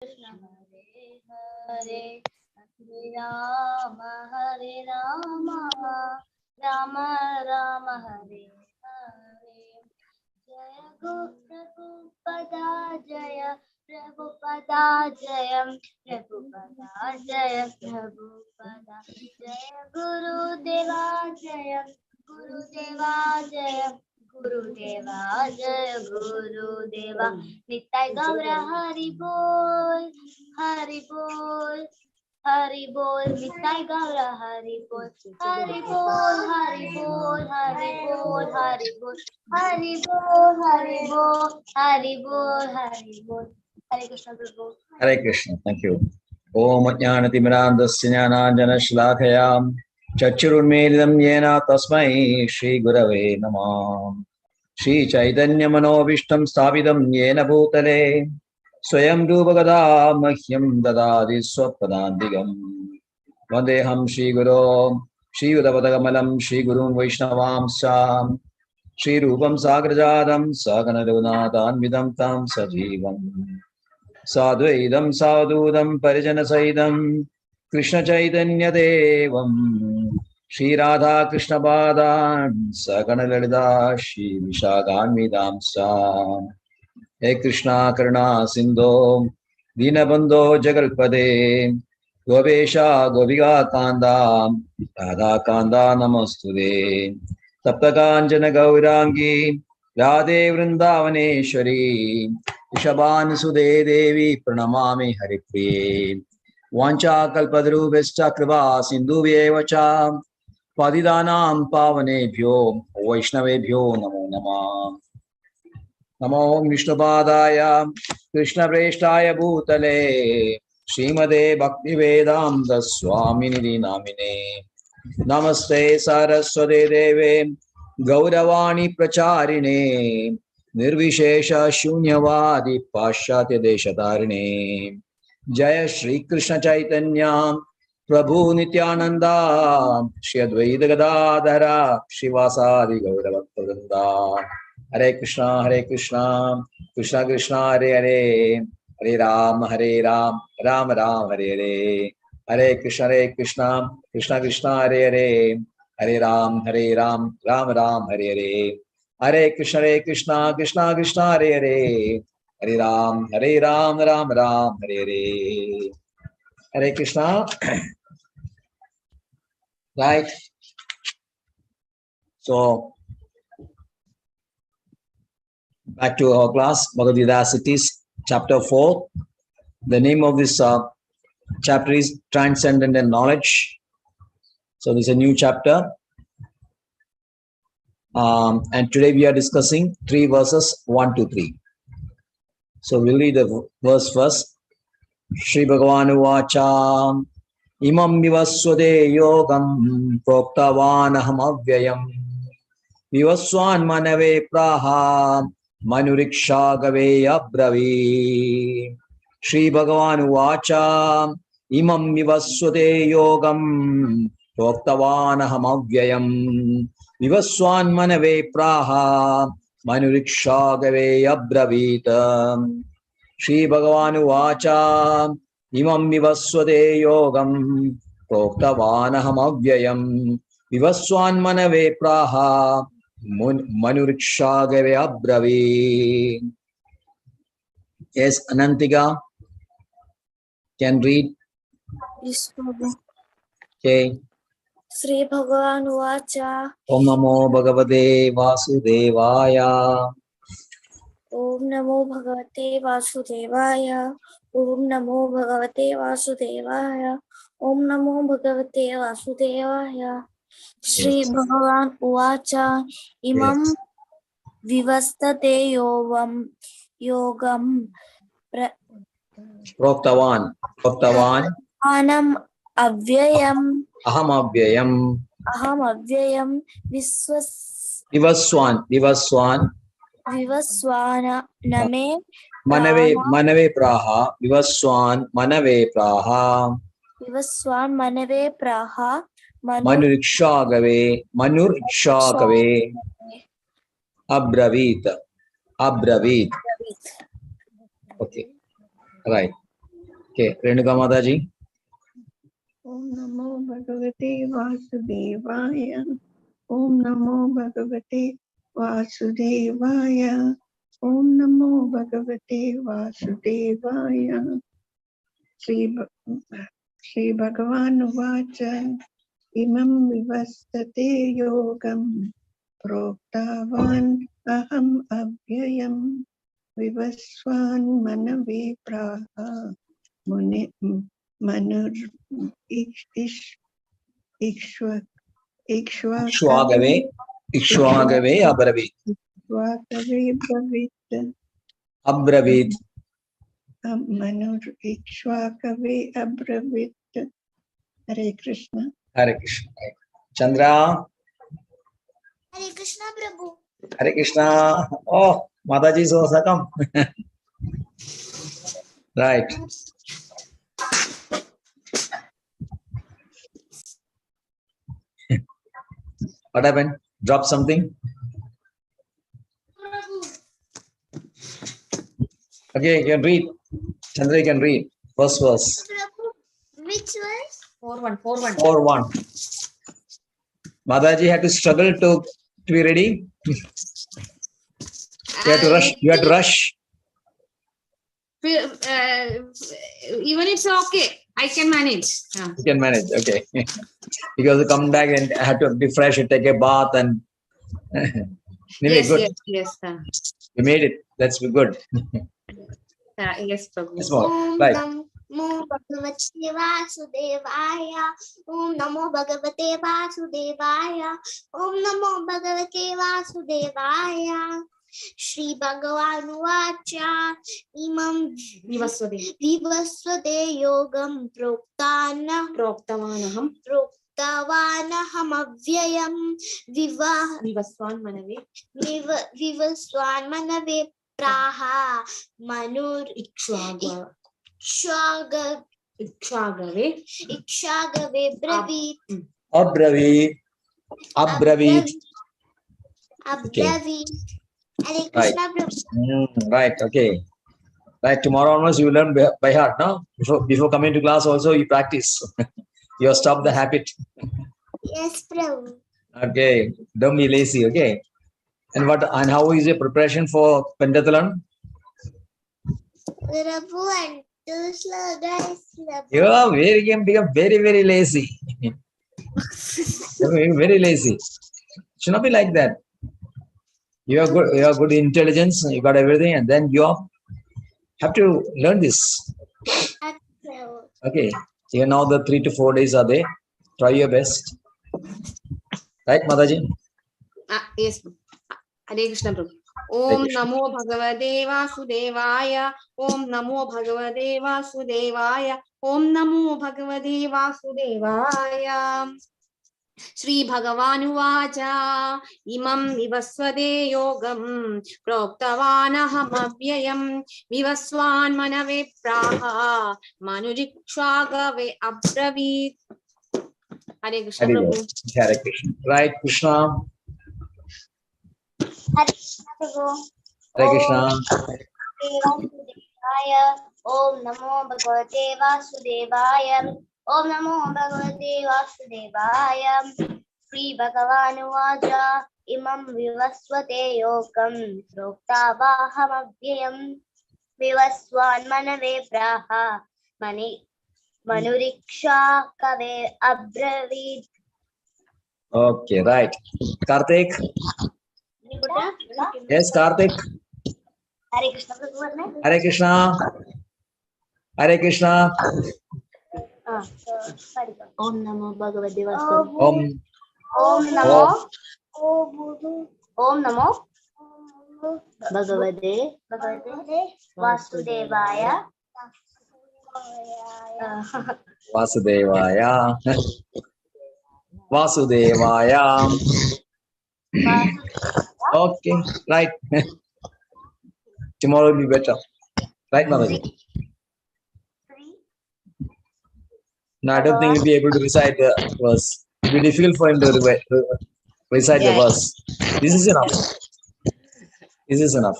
Krishna Hare Hare Hare Rama Rama Rama Hare Hare Jaya Prabhupada Jaya Prabhupada Jaya Prabhupada Jaya Prabhupada Jaya Gurudeva Jaya Gurudeva Jaya Gurudeva Jaya Gurudeva Nitai Gaura Hari Bol Hari Bol Hari Bol Nitai Gaura Hari Bol Hari Bol Hari Bol Hari Bol Hari Bol Hari Bol Hari Bol Hari Bol Hari Bol Hare Krishna Prabhu. Hare Krishna. Thank you. Om Ajnanatimirandasya Jnananjana Shlakayam Chachurunmedidam Yena Tasmai Shri Gurave Namah. Shri Chaitanya Manobishtam Sthapitam Yena Bhutale Swayam Rupagada Mahyam Dadadi Swapadandigam Vandeham Shri Guru Shri Udavadagamalam Shri Gurun Vaishnavamsam Shri Rupam Sagrajadam Sagana Raghunathan Vidam Tam Sajivam Sadvaidam Sadhudam Parijana Saidam Krishna Chaitanya Devam Shri Radha Krishna Padan Sagana Lalita Shri Vishagan Vidamsa He Krishna Karuna Sindho Dinabandho Jagalpade Gopesha Gopiga Kanda Radha Kanda Namastude Taptakanjana Gaurangi Radhe Vrindavaneshwari Ishaban Sude Devi Pranamami Haripriye Vancha Kalpadrubhishta Kripa Sindhubhyevacha Padidanam Pavanebhyo Vaishnavebhyo Namo Namah Namo Vishnupadaya Krishna Preshtaya Bhutale Srimade Bhakti Vedanta Swamini Namine Namaste Saraswate Deve Gauravani Pracharine Nirvishesha Shunyavadi Paschatya Deshatarine Jaya Shri Krishna Chaitanya Prabhu Nityananda Shri Advaita Gadadhara Shivasadi Gauravakta Hare Krishna Krishna Krishna Hare Hare Hare Ram Ram Ram Hare Hare Hare Krishna Krishna Krishna Hare Hare Hare Ram Ram Ram Hare Hare Hare Krishna Krishna Krishna Hare Hare Hare Ram Ram Ram Hare Hare Hare Krishna. Right. So back to our class, Bhagavad Gita Cities, chapter 4. The name of this chapter is Transcendental Knowledge. So this is a new chapter. And today we are discussing 3 verses 1 to 3. So we'll read the verse first. Shri Bhagavan Uvacha Imam Vivaswade Yogam Proktavan Aham Avyayam Vivaswan Manave Praha Manuriksha Gave Abravi Shri Bhagavan Uvacha Imam Vivaswade Yogam Proktavan Aham Avyayam Vivaswan Manave Praha Manuriksha Gave Abravita Shri Bhagavan Uvacha Imam Vivaswade Yogam Proktavan Aham Avyayam Vivaswan Manave Praha Manuriksha Gave Abravi. Yes, Anantika can read. Yes, Prabhu. Okay. Sri Bhagavan Vacha Om Namo Bhagavate Vasudevaya. Om Namo Bhagavate Vasudevaya. Om Namo Bhagavate Vasudevaya. Om Namo Bhagavate Vasudevaya. Sri Bhagavan Vacha Imam Vivastate Yogam Proktavan Anam Avyayam Aham Avyayam Vivaswan Name Manave Praha Vivaswan Manave Praha Manuriksha Gave Abravit. Okay, right. Okay, Renuka Mataji. Om Namo Bhagavate Vasudevaya. Om Namo Bhagavate Vasudevaya. Om Namo Bhagavate Vasudevaya. Shri Bhagavan Vacha. Imam vivastate yogam. Proktavan aham avyayam. Vivaswan manavi praha. Muni manur Ikshwakave Ikshwagave Abravit. Abravit. Manur Ikshwakave Abravit. Hare Krishna. Hare Krishna. Chandra. Hare Krishna Prabhu. Hare Krishna. Oh, Mataji is also come. Right. What happened? Drop something? Okay, you can read. Chandra, you can read. First verse. Prabhu, which was? 4-1. 4-1. Mataji had to struggle to be ready. You have to rush. You have to rush. Even it's okay. I can manage. Yeah. You can manage. Okay. Because you come back and have to be fresh and take a bath and anyway, good. Yes. You made it. That's good. Yes, Prabhu. Yes, more. Om Right. Namo Bhagavate Vasudevaya. Om Namo Bhagavate Vasudevaya. Om Namo Bhagavate Vasudevaya. Shri Bhagavan Vacha. Imam Vivasvade Yogam Proktavanaham Proktavanaham Avyayam Vivaswan Manave Vivaswan Manave Praha Manur Ikshwagave Ikshagave Bravit Abravit. Abravit. Abravit. Hare Krishna Prabhu. Right. Okay. Right. Tomorrow onwards you learn by heart, no? Before coming to class also you practice. You have stopped the habit. Yes, Prabhu. Okay. Don't be lazy. Okay. And how is your preparation for Pentathlon? Prabhu and too slow, guys. You are become very, very lazy. Very lazy. Should not be like that. You have good intelligence, you got everything, and then you have to learn this. Okay. Even now the 3 to 4 days are there. Try your best. Right, Mataji? Yes. Hare Krishna Prabhu. Om Namo Bhagavate Vasudevaya. Om Namo Bhagavate Vasudevaya. Om Namo Bhagavate Vasudevaya. Shri Bhagavan Vacha. Imam Vivasvade Yogam Proktavanaham Avyayam Vivaswan Manave Praha Manurikshwagave Abravit. Hare Krishna Prabhu. Hare Krishna. Right, Krishna. Hare Krishna Prabhu. Hare Krishna. Om Namo Bhagavate Vasudevaya. Om Namo Bhagavate Vasudevaya. Shri Bhagavan Vacha. Imam Vivasvate Yogam Proktavaham Avyayam Vivaswan Manave Praha Manuriksha Kave Abravit. Okay, right. Karthik. Yes, Karthik. Hare Krishna Prabhu. Hare Krishna. Hare Krishna. Om Namo Bhagavate Vasudevaya. Om Namo Bhagavate Vasudevaya. Vasudevaya. Vasudevaya. Okay, right. Tomorrow will be better. Right, Mataji? No, I don't think he'll be able to recite the verse. It will be difficult for him to recite the verse. This is enough. This is enough.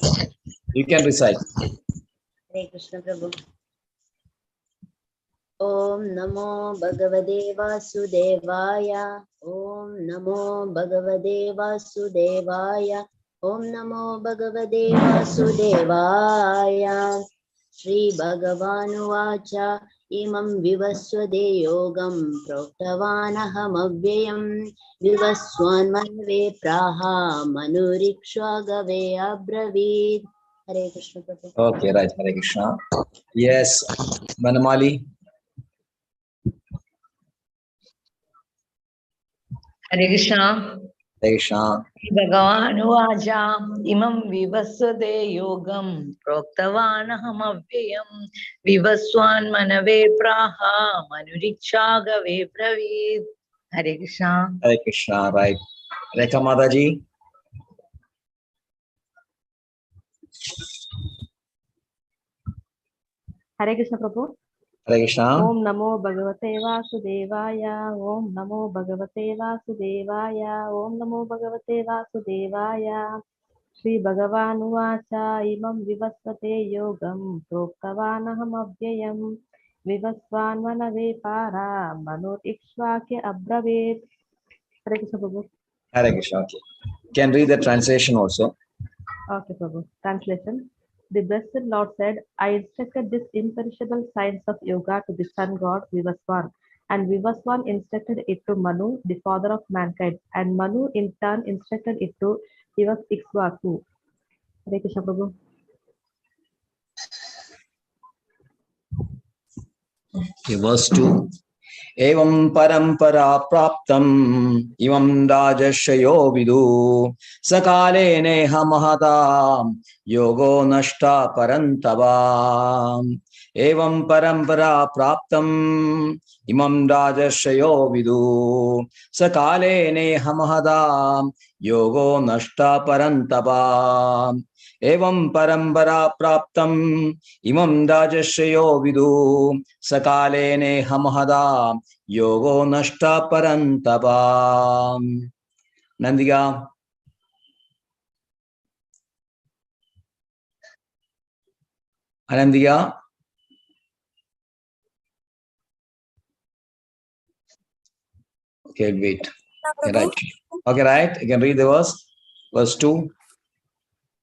You can recite. Hare Krishna Prabhu. Om Namo Bhagavate Vasudevaya. Om Namo Bhagavate Vasudevaya. Om Namo Bhagavate Vasudevaya. Shri Bhagavanuvacha imam vivasvade yogam proktavanaham avyayam vivaswan manve praha manurikshvagave abravit. Hare Krishna Prabhu. Okay, right. Hare Krishna. Yes, Manamali. Hare Krishna. Hare Krishna. Bhagavanuvacha imam vivasvade yogam proktavanaham avyayam vivaswan manave praha manurikshagave pravid. Hare Krishna. Hare Krishna, right. Rekha Mataji. Hare Krishna Prabhu. Hare Krishna. Om Namo Bhagavate Vasudevaya. Om Namo Bhagavate Vasudevaya. Om Namo Bhagavate Vasudevaya. Shri Bhagavanuvacha imam vivasvate yogam proktavanaham avyayam vivasvan manave para manot ikshvakya abravit. Hare Krishna Prabhu. Hare Krishna. Okay. Can read the translation also. Okay, Prabhu. Translation. The Blessed Lord said, I instructed this imperishable science of yoga to the sun god Vivaswan, and Vivaswan instructed it to Manu, the father of mankind, and Manu in turn instructed it to Ikshvaku. Hare Krishna Prabhu. Okay, verse 2. Evam parampara praptam imam rajashayo vidu sakale neha mahadam yogo nashta parantavam. Evam parampara praptam imam rajashayo vidu sakale neha mahadam yogo nashta parantavam. Evam parampara praptam imam rajashayo vidu sakale neha mahadam yogo nashta parantabam. Nandiga. Anandiga. Okay, wait. Okay, right. Okay, right. You can read the verse. Verse 2.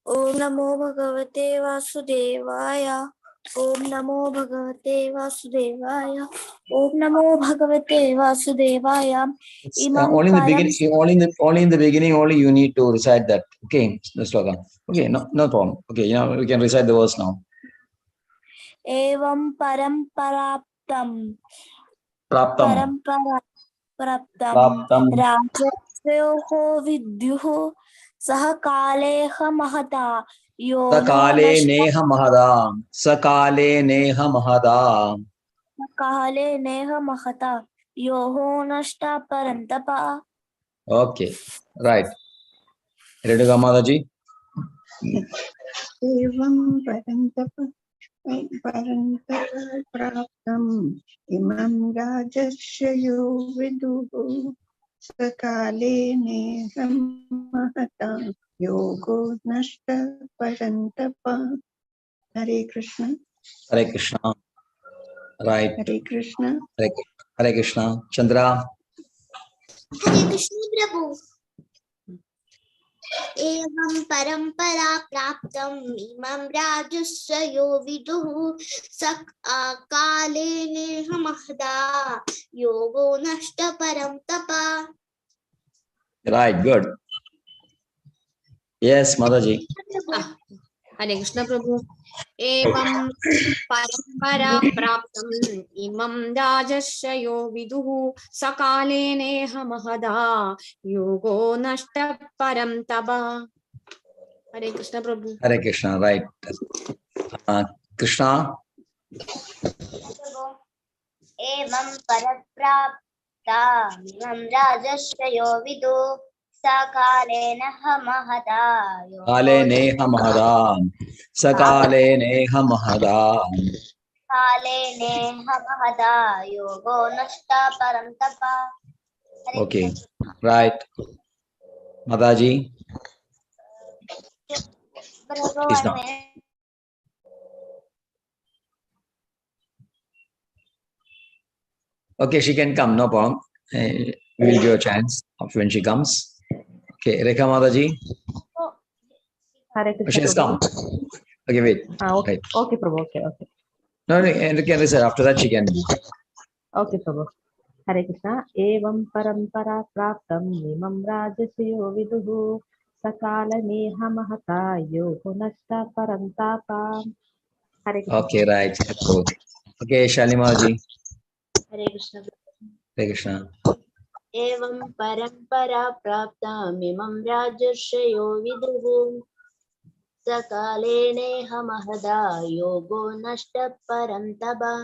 Om Namo Bhagavate Vasudevaya. Om Namo Bhagavate Vasudevaya. Om Namo Bhagavate Vasudevaya. Only in the beginning. Only in the beginning. Only you need to recite that. Okay, the sloka. Okay, no problem. Okay, we can recite the verse now. Evam paramparaptam. Praptam. Praptam. Rajasyoho vidyuho sahakaleha mahata. Sakale neha mahadam. Sakale neha mahadam. Sakale neha mahata. Yoho nashta parantapa. Okay, right. Ready to go, Mataji? Evam parantapa praptam imam rajashayo viduhu sakale neham mahata yogo nashta parantapa. Hare Krishna. Hare Krishna. Right. Hare Krishna. Hare Krishna. Chandra. Hare Krishna Prabhu. Evam parampara praptam imam rajasya viduhu sakale neha mahda yogo nashta parantapa. Right, good. Yes, Mataji. Hare Krishna Prabhu. Evam parampara praptam imam rajashayo viduhu sakale neha mahada yogo nashta param taba. Hare Krishna Prabhu. Hare Krishna, right. Krishna. Evam paraprapta imam rajashayo vidu sakale naha mahada Kale neha mahadam. Sakale neha mahadam. kale neha mahada yogo nashta parantapa. Okay, right. Mataji. Please now. Okay, she can come, no problem. We will give a chance of when she comes. Okay, Rekha Mataji. Hare Oh, she Krishna has Prabhu. come. Okay, wait. Okay, Right. okay, Prabhu. Okay, okay. No, Enrique said after that she can. Okay, Prabhu. Hare Krishna. Evam parampara praptam imam rajasiyo viduhu sakala neha mahata yogo nashta parantapa. Hare Krishna. Okay, right. Okay, Shalimaraji. Hare Krishna. Hare Krishna. Evam parampara praptamimam rajashyo viduhu sakale hamahada yogo nashta parantaba.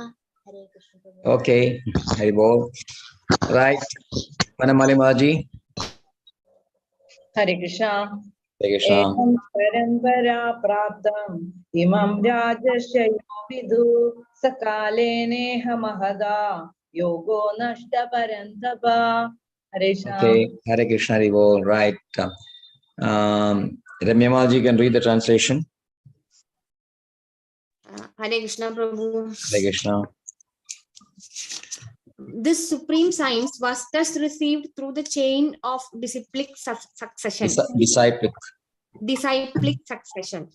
Hare Krishna. Okay, Haribol. Right. Panamali Maji. Hare Krishna. Hare Krishna. Evam parampara praptam imam rajasya vidu sakalene hamahada yogo nashta parantapa. Hare Krishna. Okay, Hare Krishna Haribol. Right. Ramya Maji can read the translation. Hare Krishna Prabhu. Hare Krishna. This supreme science was thus received through the chain of disciplic succession. Disciplic succession.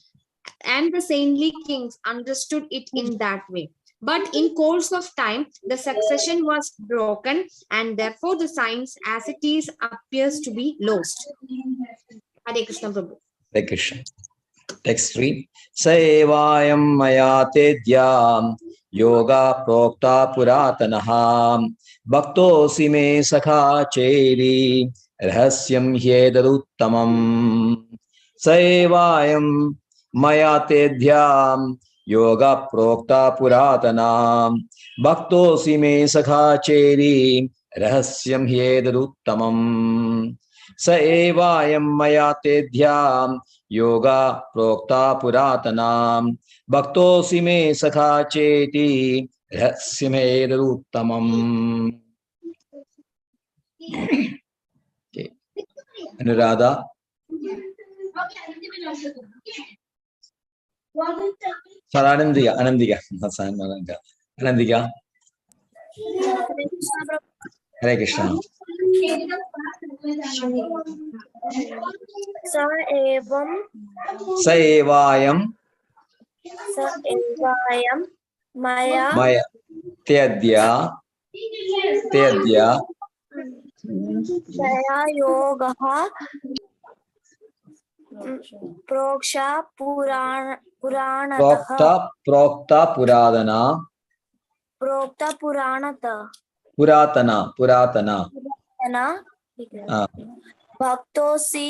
And the saintly kings understood it in that way. But in course of time, the succession was broken, and therefore the science as it is appears to be lost. Hare Krishna Prabhu. Hare Krishna. Text 3. Saevayam mayatedyam yoga prokta puratanaha bhaktosi me sakha cheri rahasyam hyedaduttamam. Saevayam mayatedyam yoga prokta puratana bhaktosi me sakha cheri rahasyam hyedaduttamam. Saevayam mayatedyam yoga prokta puratanam bhaktosi me sakha cheti rahasyamedruttamam. Okay. Anuradha. Anandika. Anandika. Hare Krishna. Saevayam maya tedya yogaha proksha puranatah prokta puradana prokta puranatah puratana bhaktosi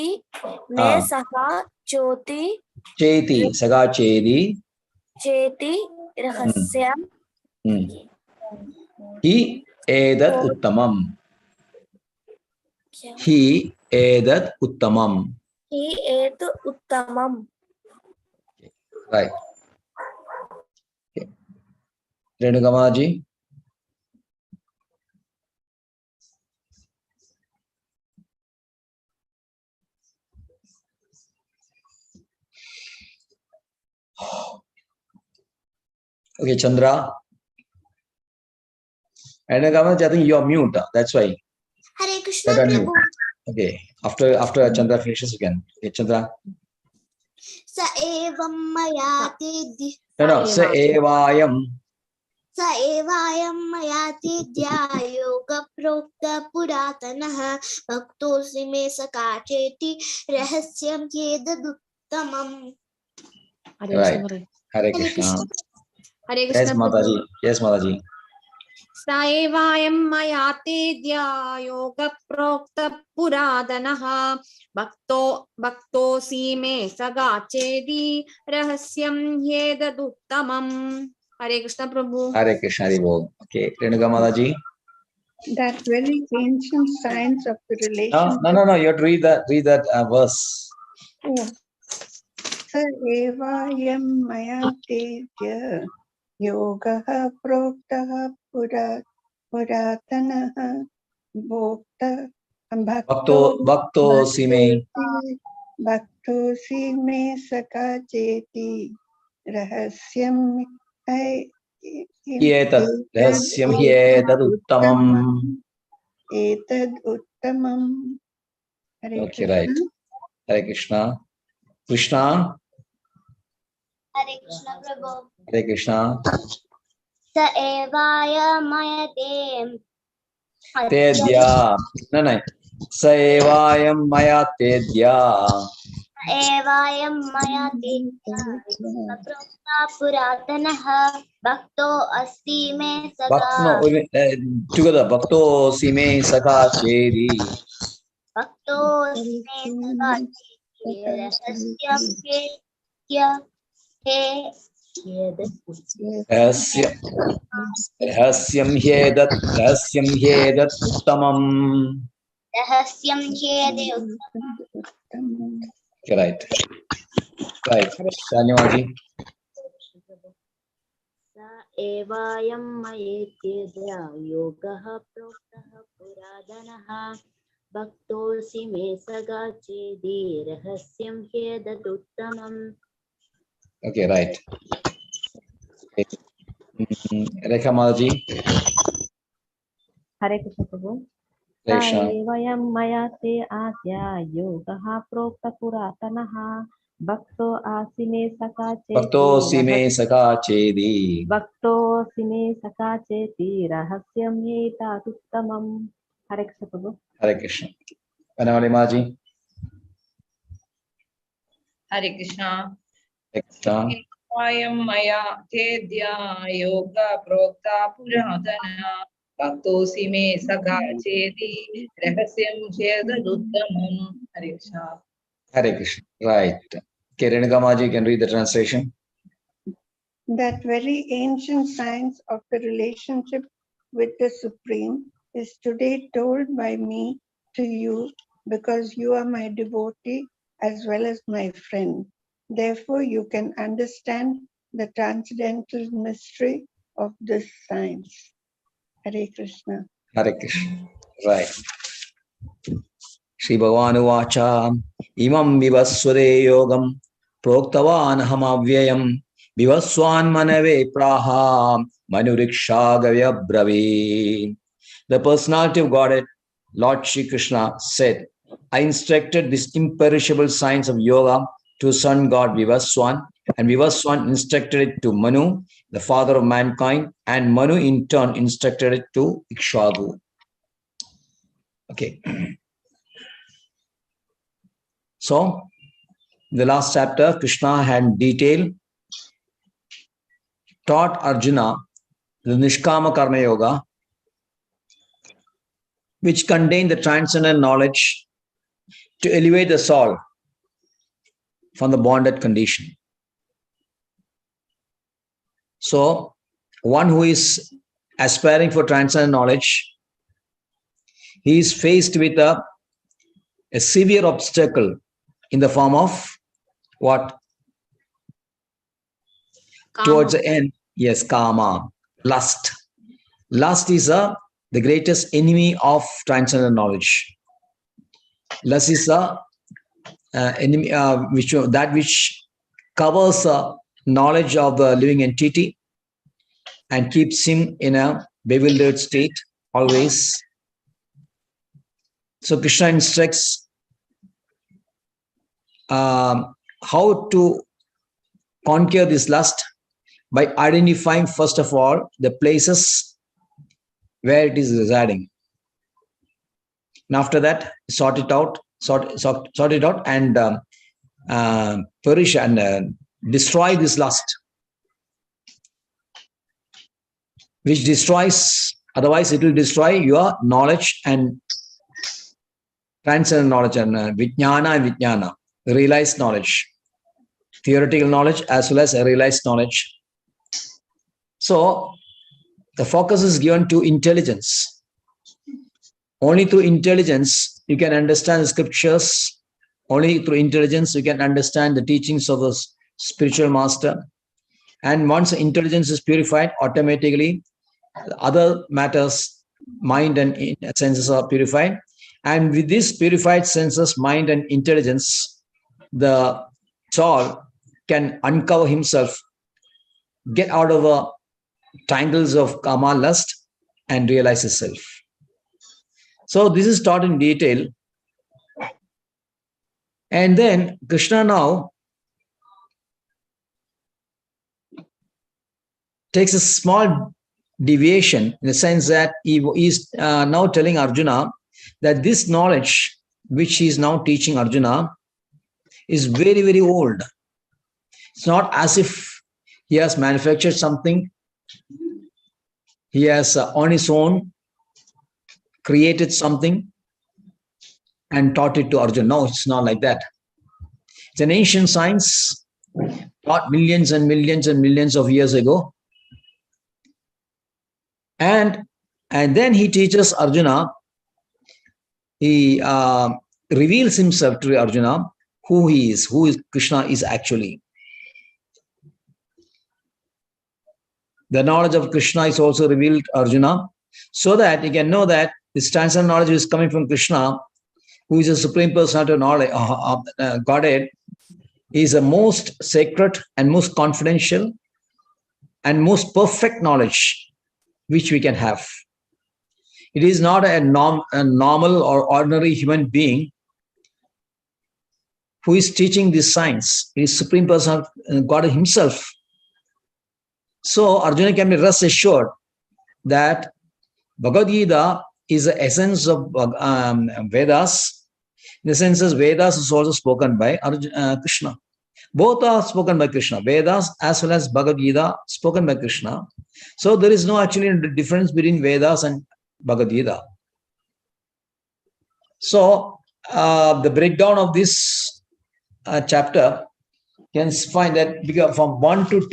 me saha cheti saga chedi rahasyam hi edat uttamam. Hi edat uttamam. Right. Okay. Renugamaji. Okay, Chandra. Renugamaji, I think you are mute. That's why. Hare Krishna Prabhu. Okay. After Chandra finishes again. Okay, Chandra. Sa evam mayati No. Sa evayam. Sa evayam mayati yoga prokta puratanaha bhaktosi me sakacheti rahasyam yedaduttamam. Right. Hare Krishna. Hare Krishna. Yes, Mataji. Yes, Mataji. Saevayam mayatedya yoga prokta puradanaha bhaktosi me sagachedi rahasyam yedaduttamam. Hare Krishna Prabhu. Hare Krishna Haribol. Okay, Renuka Mataji. That very ancient science of the relation. No. You have to read that verse. Oh. Sa evayam mayatedya yogaha proktaha puratanaha bhaktosi me sakacheti rahasyam Etat rahasyam hyetat uttamam. Etad uttamam. Hare Okay, Krishna. right. Hare Krishna. Krishna. Hare Krishna Prabhu. Hare Krishna. Sa evaya mayate Tedya. No, no. Saevayam maya tedya. एवायं मया प्रोक्ता पुरातनः भक्तो अस्ति मे सदा No, together. Bhakto sime saka chedi. भक्तो अस्ति मे सदा रहस्यं Rahasyam hyedat uttamam. रहस्यं ह्येदे Okay, right. Right. Shanyamaji. स एवायं मयेत्येद्या योगः प्रोक्तः पुरातनः भक्तोऽसि मे सगा चेदि रहस्यं ह्येतदुत्तमम्. Okay, right. Rekha Mataji. Hare Krishna Prabhu. Krishna. Vayam maya te adya yogaha prokta puratanaha bhakto asime saka Bhakto sime saka chedi. Bhakto sime saka cheti rahasyam yeta uttamam. Hare Krishna Prabhu. Hare Krishna. Vanamali Maji. Hare Krishna. Hare Krishna. Vayam maya tedya yoga prokta puratana bhaktosi me saka chedi rahasyam chedaduttamam. Hare Krishna. Hare Krishna. Right. Okay, Renuka Maji, you can read the translation. That very ancient science of the relationship with the Supreme is today told by me to you because you are my devotee as well as my friend. Therefore, you can understand the transcendental mystery of this science. Hare Krishna. Hare Krishna. Right. Shri Bhagavanu Vacha Imam Vivaswade Yogam Proktavan Hamavyayam Vivaswan Manave Praha Manuriksha Gavya Bravi. The personality of Godhead, Lord Shri Krishna, said, I instructed this imperishable science of yoga to son God Vivaswan, and Vivaswan instructed it to Manu, the father of mankind, and Manu in turn instructed it to Ikshagu. Okay. So, in the last chapter, Krishna had in detail taught Arjuna the Nishkama Karma Yoga, which contained the transcendent knowledge to elevate the soul from the bonded condition. So, one who is aspiring for transcendent knowledge, he is faced with a severe obstacle in the form of what? Kama. Towards the end, yes, kama, lust. Lust is the greatest enemy of transcendent knowledge. Lust is a enemy which covers knowledge of the living entity and keeps him in a bewildered state always. So Krishna instructs how to conquer this lust by identifying first of all the places where it is residing. And after that, sort it out and perish and destroy this lust, which destroys, otherwise it will destroy your knowledge and transcendent knowledge and vijnana, realized knowledge, theoretical knowledge as well as realized knowledge. So the focus is given to intelligence. Only through intelligence you can understand the scriptures. Only through intelligence you can understand the teachings of the spiritual master. And once intelligence is purified, automatically other matters, mind and senses are purified. And with these purified senses, mind and intelligence, the soul can uncover himself, get out of tangles of karma, lust, and realizes self. So this is taught in detail. And then Krishna now takes a small deviation in the sense that he is now telling Arjuna that this knowledge which he is now teaching Arjuna is very, very old. It's not as if he has manufactured something. He has on his own created something and taught it to Arjuna. No, it's not like that. It's an ancient science taught millions and millions and millions of years ago. And then he teaches Arjuna, he reveals himself to Arjuna, who he is, who is Krishna is actually. The knowledge of Krishna is also revealed to Arjuna, so that he can know that this transcendental knowledge is coming from Krishna, who is the Supreme Personality of knowledge, Godhead, is the most sacred and most confidential and most perfect knowledge which we can have. It is not a normal or ordinary human being who is teaching this science. It is Supreme Person, God himself. So Arjuna can be rest assured that Bhagavad Gita is the essence of Vedas. In the sense that Vedas is also spoken by Krishna. Both are spoken by Krishna. Vedas as well as Bhagavad Gita spoken by Krishna. So there is no actually difference between Vedas and Bhagavad Gita. So the breakdown of this chapter can find that from 1 to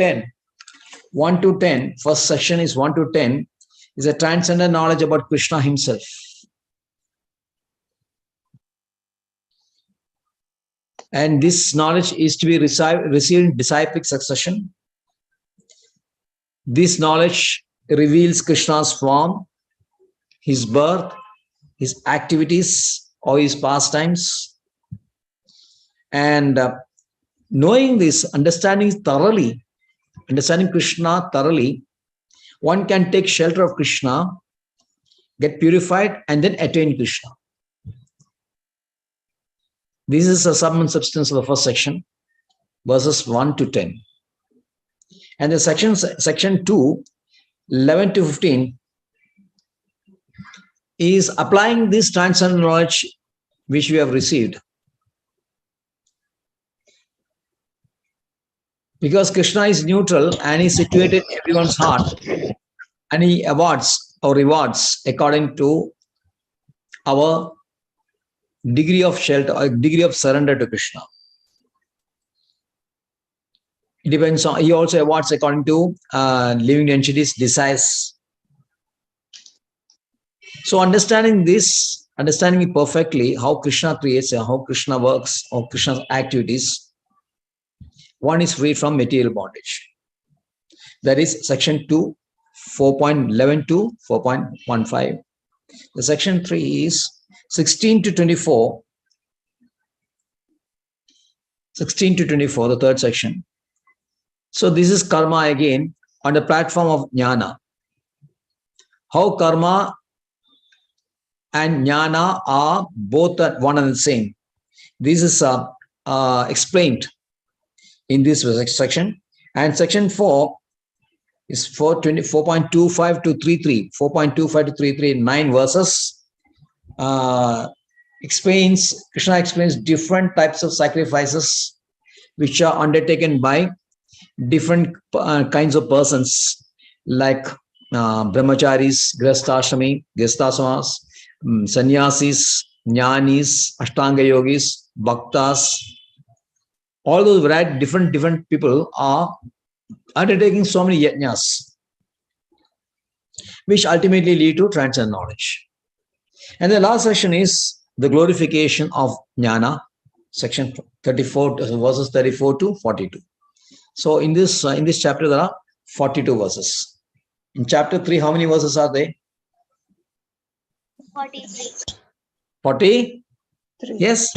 10, first section is 1 to 10, is a transcendent knowledge about Krishna himself. And this knowledge is to be received in disciplic succession. This knowledge reveals Krishna's form, his birth, his activities, or his pastimes. And knowing this, understanding Krishna thoroughly, one can take shelter of Krishna, get purified, and then attain Krishna. This is the sum and substance of the first section, verses 1 to 10. And the section 2, 11 to 15, is applying this transcendental knowledge which we have received. Because Krishna is neutral and is situated in everyone's heart, and he awards or rewards according to our degree of shelter or degree of surrender to Krishna. It depends on, he also awards according to living entities' desires. So understanding it perfectly, how Krishna creates and how Krishna works, or Krishna's activities, one is free from material bondage. That is section 2, 4.11 to 4.15. The section 3 is 16 to 24, the third section. So this is karma again on the platform of jnana. How karma and jnana are both at one and the same. This is explained in this section. And section 4 is 4.25 to 3.3, 4.25 to 3.3, 9 verses. Krishna explains different types of sacrifices which are undertaken by different kinds of persons, like brahmacharis, grihasthasamas, sannyasis, jnanis, ashtanga yogis, bhaktas. All those variety different people are undertaking so many yajnas, which ultimately lead to transcendental knowledge. And the last section is the glorification of jnana, section 34, verses 34 to 42. So in this chapter, there are 42 verses. In chapter 3, how many verses are there? 43. 40? Yes.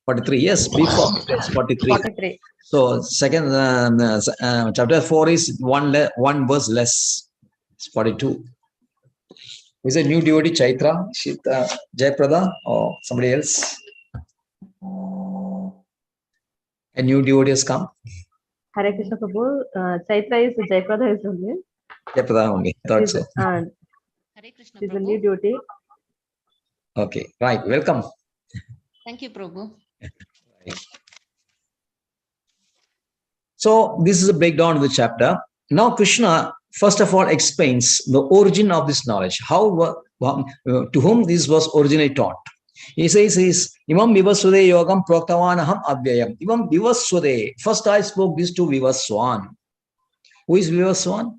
43. Yes, before it is 43. 43. So second chapter 4 is one verse less. It's 42. Is a new devotee Chaitra, Jayaprada, or somebody else? A new devotee has come. Hare Krishna Prabhu. Chaitra is Jayaprada is only. Jayaprada only. Thought He's, so. Hare Krishna he's a new Prabhu. duty. Okay, right. Welcome. Thank you, Prabhu. So this is a breakdown of the chapter. Now Krishna first of all explains the origin of this knowledge. How to whom this was originally taught. He says, Imam Vivaswade Yogam Proktavanaham Avyayam. Imam Vivaswade. First I spoke this to Vivaswan. Who is Vivaswan?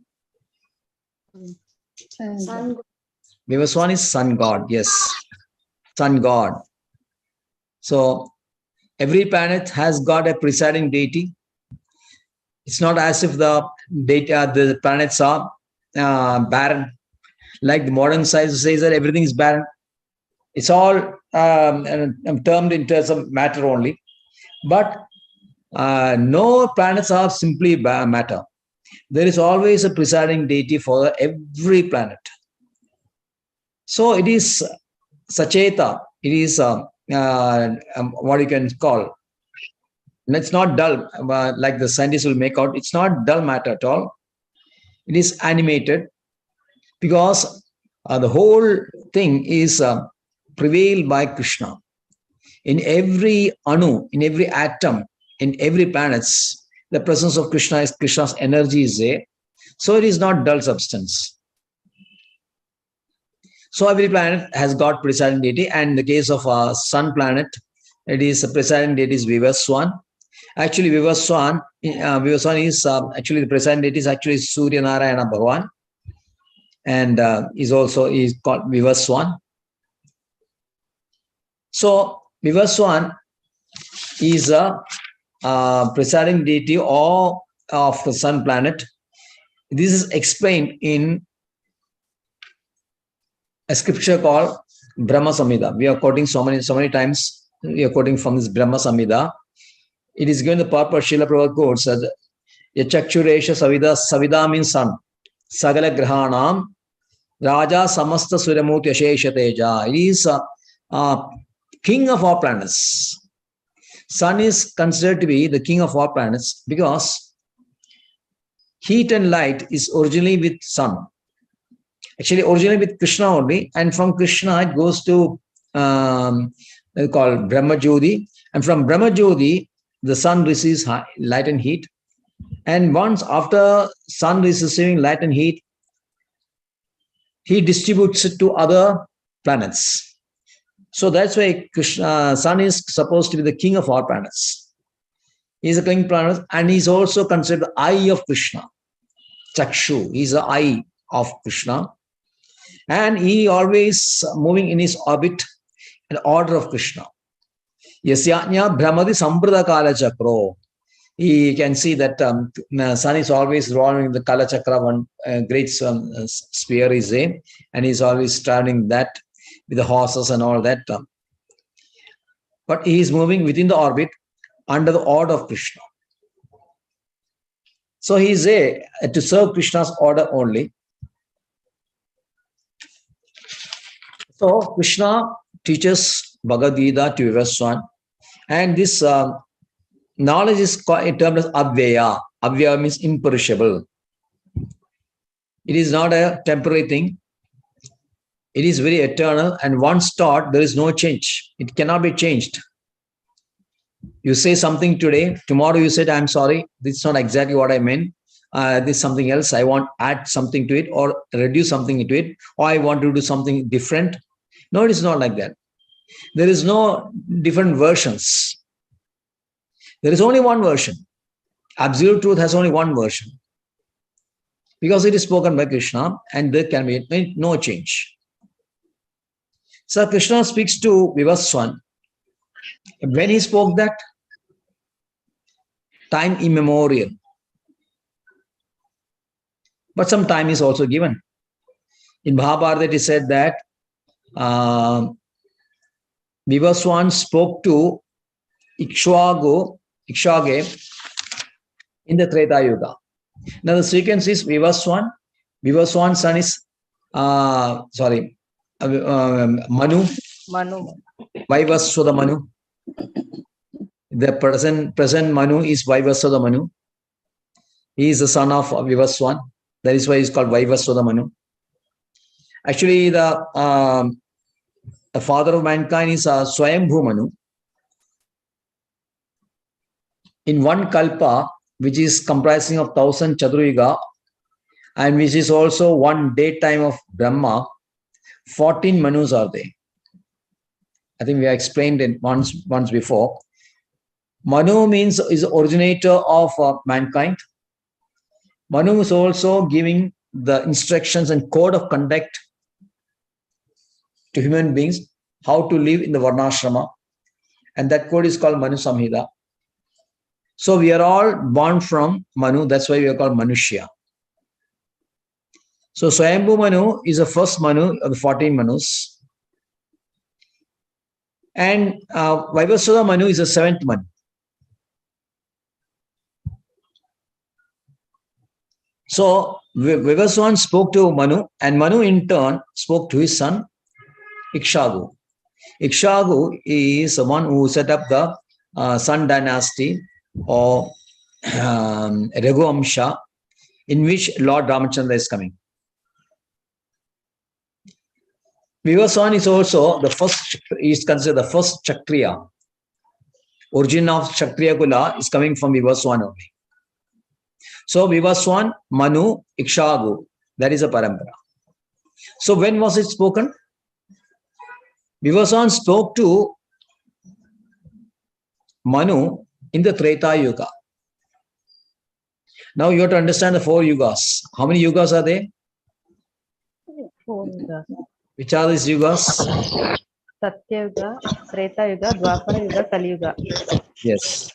Sun. Vivaswan is sun god. Yes. Sun god. So every planet has got a presiding deity. It's not as if the planets are barren. Like the modern science says that everything is barren. It's all termed in terms of matter only. But no planets are simply matter. There is always a presiding deity for every planet. So it is Sacheta. It is what you can call. It's not dull, like the scientists will make out. It's not dull matter at all. It is animated because the whole thing is prevailed by Krishna. In every anu, in every atom, in every planets, the presence of Krishna is Krishna's energy is there. So it is not dull substance. So every planet has got presiding deity, and in the case of sun planet, it is a presiding deity is Vivaswan. Actually, Vivaswan is actually the presiding deity is actually Surya Narayana Bhagavan, and is called Vivaswan. So Vivaswan is a presiding deity of the sun planet. This is explained in a scripture called Brahma Samhita. We are quoting so many times. We are quoting from this Brahma Samhita. It is given the purport. Srila Prabhupada quotes as Yachakshuresha Savida means sun. Sagala Grahanam Raja Samasta Suramurti Ashesha Teja. It is king of all planets. Sun is considered to be the king of all planets because heat and light is originally with sun. Actually, originally with Krishna only, and from Krishna it goes to called Brahma Jyoti, and from Brahma Jyoti the sun receives light and heat, and once after sun is receiving light and heat, he distributes it to other planets. So that's why Krishna, sun is supposed to be the king of all planets. He's a king planet, and he's also considered the eye of Krishna. Chakshu, he's the eye of Krishna. And he always moving in his orbit in order of Krishna. Yasyanya Brahmadi Samprada Kala Chakro. He can see that sun is always rolling the Kala Chakra, one great sphere is there, and he's always traveling that with the horses and all that. But he is moving within the orbit under the order of Krishna. So he is there to serve Krishna's order only. So Krishna teaches Bhagavad Gita to Vivaswan, and this knowledge is termed as Avyaya. Avyaya means imperishable. It is not a temporary thing. It is very eternal, and once taught, there is no change. It cannot be changed. You say something today, tomorrow you said, I'm sorry, this is not exactly what I meant. This is something else. I want to add something to it or reduce something to it, or I want to do something different. No, it is not like that. There is no different versions. There is only one version. Absolute truth has only one version. Because it is spoken by Krishna, and there can be no change. So Krishna speaks to Vivaswan. When he spoke that, time immemorial. But some time is also given. In Mahabharata, it is said that Vivaswan spoke to Ikshage in the Treta Yuga. Now the sequence is Vivaswan. Vivaswan's son is Manu. Manu. Vaivaswada Manu. The present Manu is Vaivaswada Manu. He is the son of Vivaswan. That is why he is called Vaivaswada Manu. Actually, the father of mankind is Swayambhu Manu. In one kalpa, which is comprising of 1000 Chaturayuga, and which is also one daytime of Brahma, 14 Manus are there. I think we have explained it once before. Manu means is originator of mankind. Manu is also giving the instructions and code of conduct to human beings, how to live in the Varnashrama. And that code is called Manu Samhita. So we are all born from Manu. That's why we are called Manushya. So Swayambhu Manu is the first Manu of the 14 Manus. And Vaivaswada Manu is the 7th Manu. So Vivaswan spoke to Manu, and Manu in turn spoke to his son Ikshage. Ikshage is the one who set up the Sun dynasty or Raghuamsha, in which Lord Ramachandra is coming. Vivaswan is also the first, is considered the first Kshatriya. Origin of Kshatriya Kula is coming from Vivaswan only. So Vivaswan, Manu, Ikshage, that is a parampara. So when was it spoken? Vivaswan spoke to Manu in the Treta Yuga. Now you have to understand the 4 yugas. How many yugas are there? 4 yugas. Which are these yugas? Satya Yuga, Treta Yuga, Dwapara Yuga, Kali Yuga. Yes.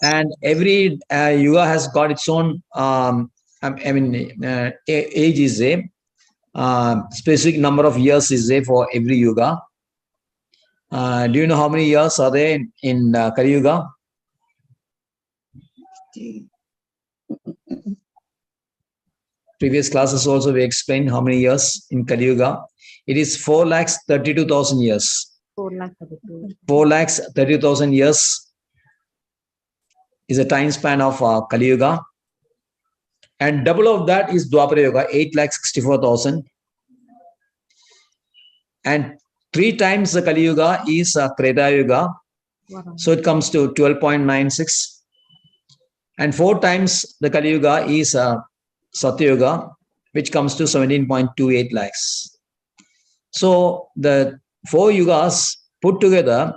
And every yuga has got its own, age is there. Specific number of years is there for every yuga. Do you know how many years are there in Kali Yuga? Previous classes also we explained how many years in Kali Yuga. It is 4,32,000 years. 4,32,000 years is a time span of Kali Yuga. And double of that is Dwapara Yuga, 8,64,000. And 3 times the Kali Yuga is Treta Yuga. Wow. So it comes to 12.96. And 4 times the Kali Yuga is Satya Yuga, which comes to 17.28 lakhs. So the 4 yugas put together,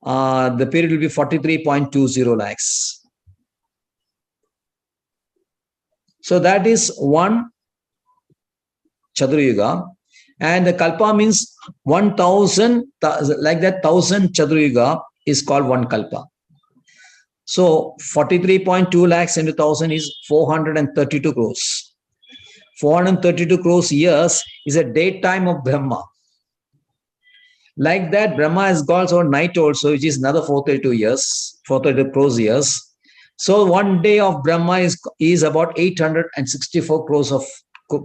the period will be 43.20 lakhs. So that is one Chaturayuga. And the Kalpa means 1,000, like that 1,000 Chaturayuga is called one Kalpa. So 43.2 lakhs into 1,000 is 432 crores. 432 crores years is a daytime of Brahma. Like that, Brahma has got our night also, which is another 432 years, 432 crores years. So one day of Brahma is about 864 crores of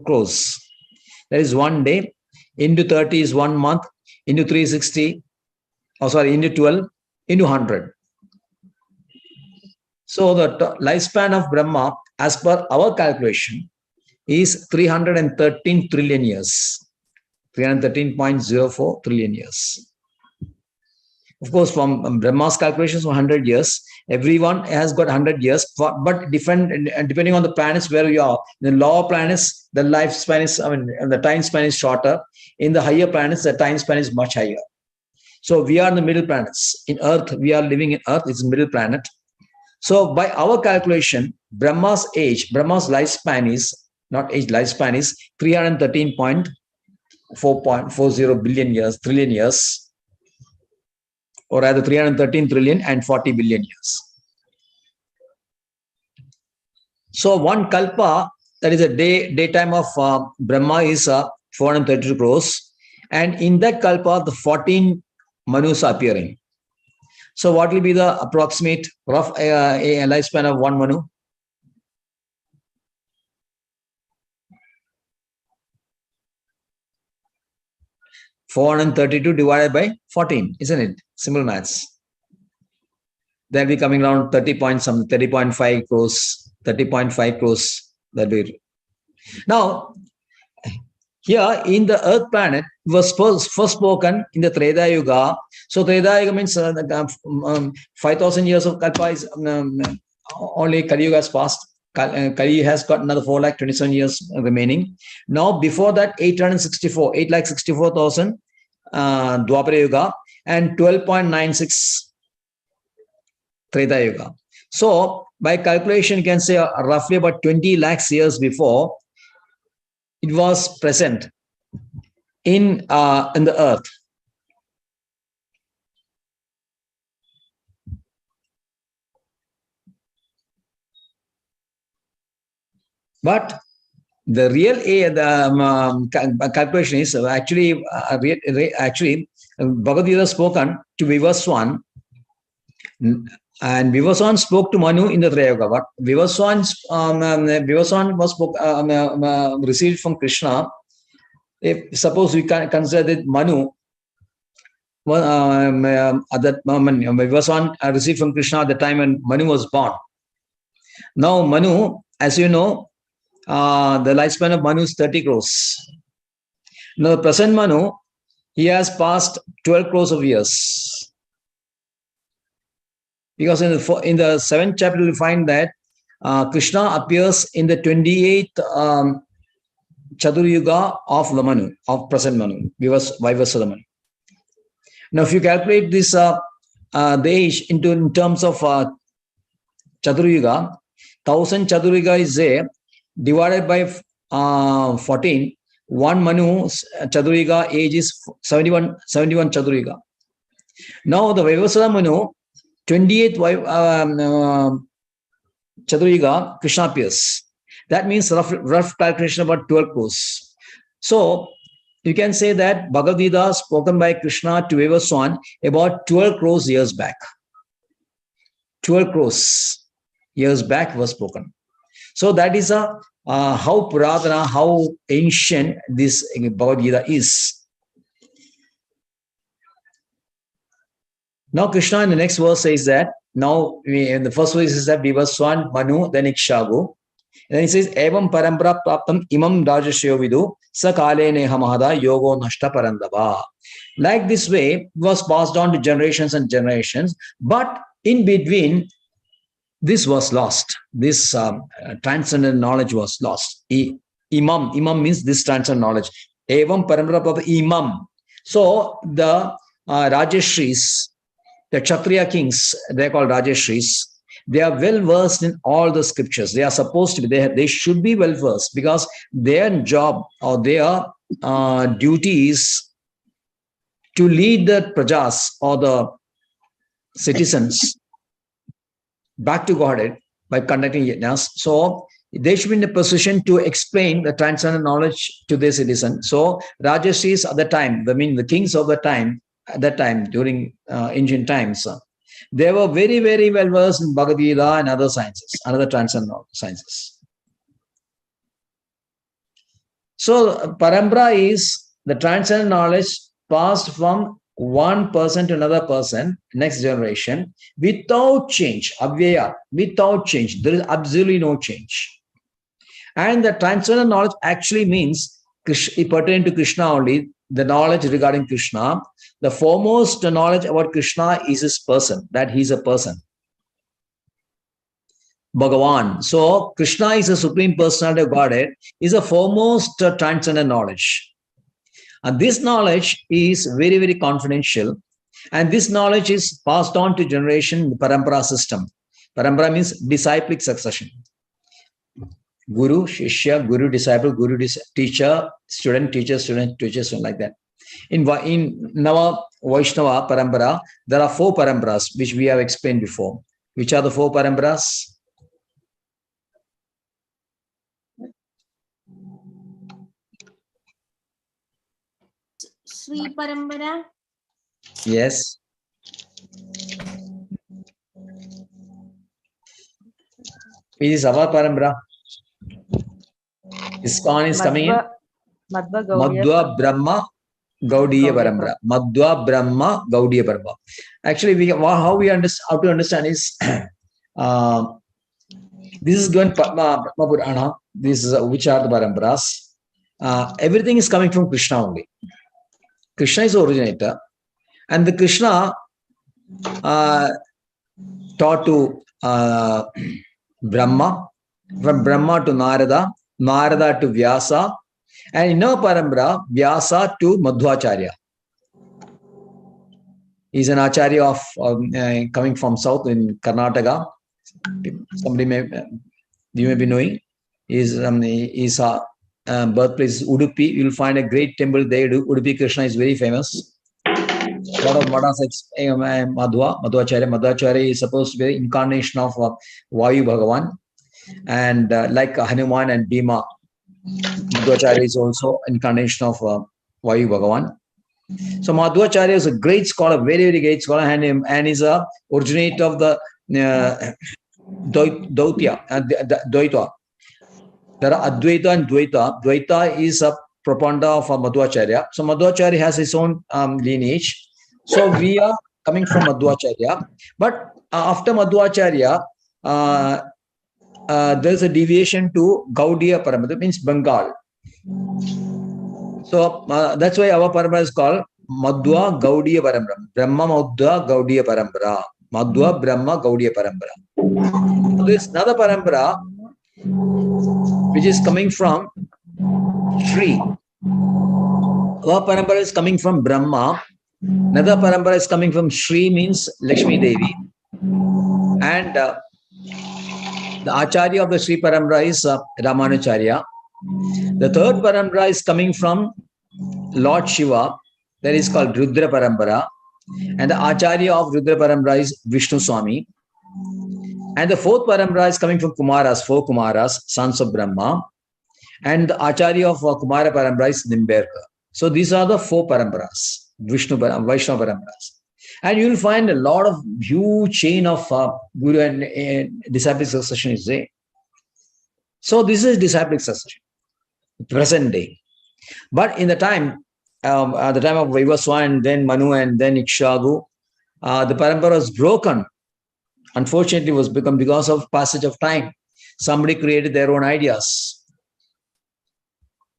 crores. That is one day. Into 30 is 1 month. Into 360, into 12, into 100. So the lifespan of Brahma, as per our calculation, is 313 trillion years. 313.04 trillion years. Of course, from Brahma's calculations, 100 years. Everyone has got 100 years, but depending on the planets where you are. In the lower planets, the lifespan is, the time span is shorter. In the higher planets, the time span is much higher. So we are in the middle planets. In Earth, we are living in Earth. It's a middle planet. So by our calculation, Brahma's lifespan is, not age, lifespan is 313.440 billion years, trillion years, or rather 313 trillion and 40 billion years. So one kalpa, that is a daytime of Brahma, is 432 crores, and in that kalpa the 14 manus are appearing. So what will be the approximate rough lifespan of one Manu? (432) divided by 14, isn't it? Simple maths. That'll be coming around 30.5 crores, 30.5 crores. That'll be. Now, here in the Earth planet was first spoken in the Treta Yuga. So Treta Yuga means 5,000 years of Kalpa is only Kali Yuga has passed. Kali has got another 4,27 years remaining. Now before that 8,64,000 Dwapara Yuga and 12.96 Treta Yuga. So by calculation you can say roughly about 20 lakhs years before it was present in the earth. But the real calculation is actually Bhagavad Gita spoken to Vivaswan, and Vivaswan spoke to Manu in the Treta Yuga. But Vivaswan was received from Krishna. If suppose we can consider that Manu at that moment, Vivaswan received from Krishna at the time when Manu was born. Now Manu, as you know, the lifespan of Manu is 30 crores. Now the present Manu, he has passed 12 crores of years. Because in the 7th chapter we find that Krishna appears in the 28th Chatur of the Manu, of present Manu, Vivaswada Manu. Now, if you calculate this the age in terms of Chatur 1,000 Chatur is there, divided by 14. One Manu Chatur age is 71 Chatur. Now, the Vivaswada Manu, 28th Chatur Krishna appears. That means rough calculation about 12 crores. So you can say that Bhagavad Gita spoken by Krishna to Vivaswan about 12 crores years back. 12 crores years back was spoken. So that is how Puratana, how ancient this Bhagavad Gita is. Now Krishna in the next verse says that, now in the first verse is that Vivaswan, Manu, then Ikshagu. And then he says, Evam parambra praptam imam rajasyo vidu sakale neha mahada yogo nashta parandava. Like this way, it was passed on to generations and generations, but in between, this was lost. This transcendent knowledge was lost. Imam means this transcendent knowledge. Evam parambra praptam imam. So the Rajashris, the Kshatriya kings, they're called Rajashris. They are well versed in all the scriptures. They are supposed to be. They should be well versed because their job or their duty is to lead the prajas or the citizens back to Godhead by conducting yajnas. So they should be in a position to explain the transcendent knowledge to their citizen. So Rajashris at the time, the kings of the time, at that time during ancient times, they were very, very well versed in Bhagavad Gita and other sciences, another transcendent sciences. So parambra is the transcendent knowledge passed from one person to another person, next generation, without change, avyaya, without change. There is absolutely no change. And the transcendent knowledge actually means, pertaining to Krishna only, the knowledge regarding Krishna. The foremost knowledge about Krishna is his person, that he is a person. Bhagavan. So Krishna is a supreme personality of Godhead, is a foremost transcendent knowledge. And this knowledge is very, very confidential. And this knowledge is passed on to generation, the parampara system. Parampara means disciplic succession. Guru, Shishya, Guru, disciple, teacher, student, teacher, student, teacher, student, like that. In Nava Vaishnava Parampara, there are 4 paramparas which we have explained before. Which are the 4 paramparas? Sri Parambara. Yes. It is our parambara. ISKCON is coming in. Madhva Gaudiya Madhva Brahma Gaudiya Parambara. Madhva Brahma Gaudiya Parambara. Actually, how to understand is this is going Padma Purana. This is which are the Parambaras. Everything is coming from Krishna only. Krishna is the originator, and the Krishna taught to Brahma, from Brahma to Narada, Narada to Vyasa, and in our Parambara, Vyasa to Madhvacharya. He is an Acharya of coming from south in Karnataka. Somebody you may be knowing. His birthplace is Udupi. You will find a great temple there. Udupi Krishna is very famous. A lot of Madhas, Madhvacharya. Madhvacharya is supposed to be the incarnation of Vayu Bhagavan. And like Hanuman and Bhima, Madhvacharya is also incarnation of Vayu Bhagavan. So Madhvacharya is a great scholar, very, very great scholar, and is a originator of the Dvaita. There are Advaita and Dvaita. Dvaita is a propaganda of Madhvacharya. So Madhvacharya has his own lineage. So we are coming from Madhvacharya. But after Madhvacharya, there is a deviation to Gaudiya Parambara, that means Bengal. So that's why our Parambara is called Madhva Gaudiya Parambara. Brahma Madhva Gaudiya Parambara. Madhva Brahma Gaudiya Parambara. So there is another Parambara which is coming from Shri. Our Parambara is coming from Brahma. Another Parambara is coming from Shri, means Lakshmi Devi. And the Acharya of the Shri Parambara is Ramanacharya. The third Parambara is coming from Lord Shiva, that is called Rudra Parambara. And the Acharya of Rudra Parambara is Vishnu Swami. And the fourth Parambara is coming from Kumaras, four Kumaras, sons of Brahma. And the Acharya of Kumara Parambara is Nimberka. So these are the four Parambaras, Vaishnava Parambaras. And you will find a lot of huge chain of Guru and disciplic succession is there. So this is disciplic succession, present day. But in the time, at the time of Vaivasva and then Manu and then Ikshagu, the Parampara was broken. Unfortunately, it was become because of passage of time. Somebody created their own ideas.